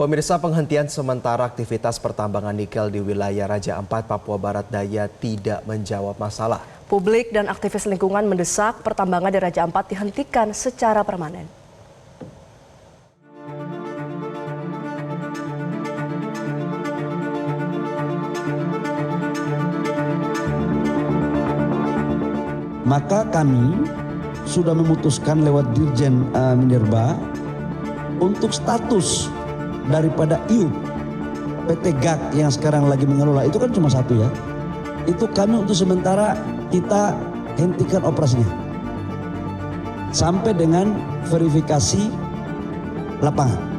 Pemirsa, penghentian sementara aktivitas pertambangan nikel di wilayah Raja Ampat, Papua Barat Daya tidak menjawab masalah. Publik dan aktivis lingkungan mendesak pertambangan di Raja Ampat dihentikan secara permanen. Maka kami sudah memutuskan lewat Dirjen Minerba untuk status daripada IUP PT GAK yang sekarang lagi mengelola, itu kan cuma satu ya. Itu kami untuk sementara kita hentikan operasinya sampai dengan verifikasi lapangan.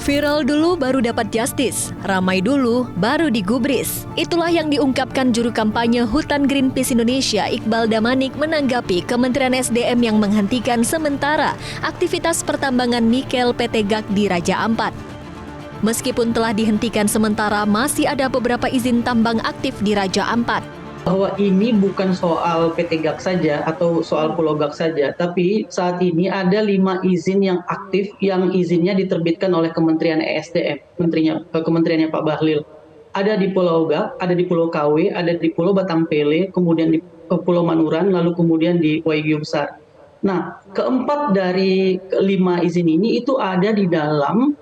Viral dulu baru dapat justice, ramai dulu baru digubris. Itulah yang diungkapkan juru kampanye Hutan Greenpeace Indonesia Iqbal Damanik menanggapi Kementerian SDM yang menghentikan sementara aktivitas pertambangan nikel PT GAK di Raja Ampat. Meskipun telah dihentikan sementara, masih ada beberapa izin tambang aktif di Raja Ampat. Bahwa ini bukan soal PT GAK saja atau soal Pulau GAK saja, tapi saat ini ada 5 izin yang aktif yang izinnya diterbitkan oleh Kementerian ESDM, kementeriannya Pak Bahlil. Ada di Pulau GAK, ada di Pulau KW, ada di Pulau Batangpele, kemudian di Pulau Manuran, lalu kemudian di Waigeo Besar. Nah, keempat dari 5 izin ini itu ada di dalam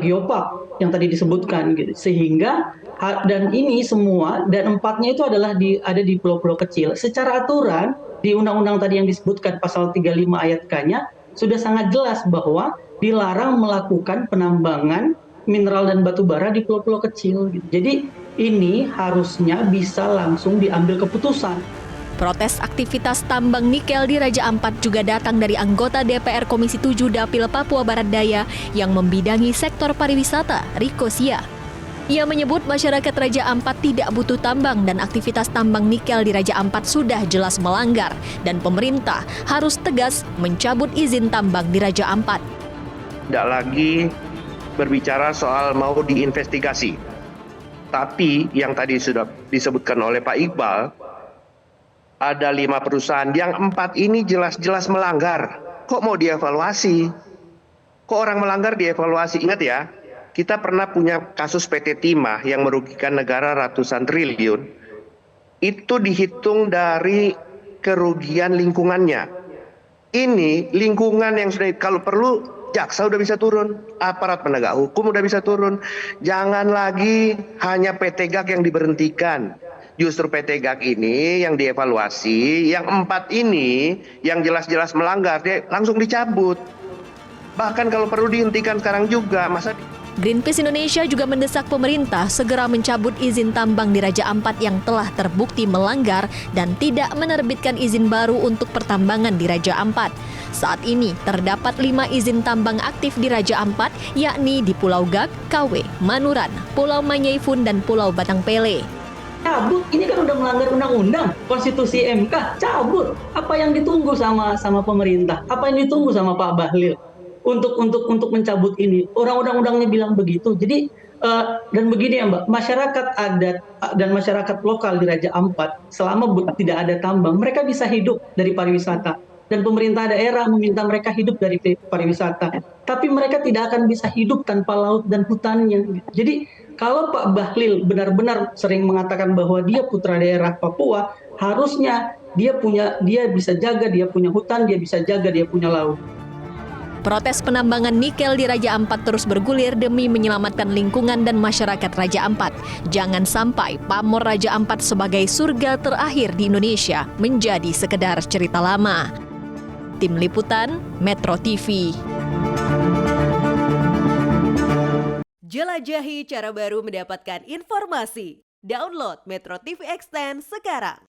geopark yang tadi disebutkan, gitu. Sehingga dan ini semua dan 4-nya itu adalah ada di pulau-pulau kecil. Secara aturan di undang-undang tadi yang disebutkan pasal 35 ayat K-nya sudah sangat jelas bahwa dilarang melakukan penambangan mineral dan batu bara di pulau-pulau kecil, gitu. Jadi ini harusnya bisa langsung diambil keputusan. Protes aktivitas tambang nikel di Raja Ampat juga datang dari anggota DPR Komisi 7 Dapil Papua Barat Daya yang membidangi sektor pariwisata, Riko Sia. Ia menyebut masyarakat Raja Ampat tidak butuh tambang dan aktivitas tambang nikel di Raja Ampat sudah jelas melanggar dan pemerintah harus tegas mencabut izin tambang di Raja Ampat. Tidak lagi berbicara soal mau diinvestigasi. Tapi yang tadi sudah disebutkan oleh Pak Iqbal, ada 5 perusahaan, yang 4 ini jelas-jelas melanggar. Kok mau dievaluasi? Kok orang melanggar dievaluasi? Ingat ya, kita pernah punya kasus PT Timah yang merugikan negara ratusan triliun. Itu dihitung dari kerugian lingkungannya. Ini lingkungan yang sudah, kalau perlu jaksa udah bisa turun, aparat penegak hukum udah bisa turun. Jangan lagi hanya PT GAK yang diberhentikan. Justru PT GAK ini yang dievaluasi, yang 4 ini yang jelas-jelas melanggar, dia langsung dicabut. Bahkan kalau perlu dihentikan sekarang juga. Greenpeace Indonesia juga mendesak pemerintah segera mencabut izin tambang di Raja Ampat yang telah terbukti melanggar dan tidak menerbitkan izin baru untuk pertambangan di Raja Ampat. Saat ini terdapat 5 izin tambang aktif di Raja Ampat, yakni di Pulau GAK, KW, Manuran, Pulau Manyaifun, dan Pulau Batangpele. Cabut, ini kan udah melanggar undang-undang, konstitusi MK, cabut. Apa yang ditunggu sama pemerintah? Apa yang ditunggu sama Pak Bahlil untuk mencabut ini? Orang undang-undangnya bilang begitu. Jadi dan begini ya Mbak, masyarakat adat dan masyarakat lokal di Raja Ampat selama tidak ada tambang, mereka bisa hidup dari pariwisata. Dan pemerintah daerah meminta mereka hidup dari pariwisata. Tapi mereka tidak akan bisa hidup tanpa laut dan hutannya. Jadi kalau Pak Bahlil benar-benar sering mengatakan bahwa dia putra daerah Papua, harusnya dia bisa jaga, dia punya hutan, dia bisa jaga, dia punya laut. Protes penambangan nikel di Raja Ampat terus bergulir demi menyelamatkan lingkungan dan masyarakat Raja Ampat. Jangan sampai pamor Raja Ampat sebagai surga terakhir di Indonesia menjadi sekedar cerita lama. Tim Liputan, Metro TV. Jelajahi cara baru mendapatkan informasi. Download Metro TV Extend sekarang.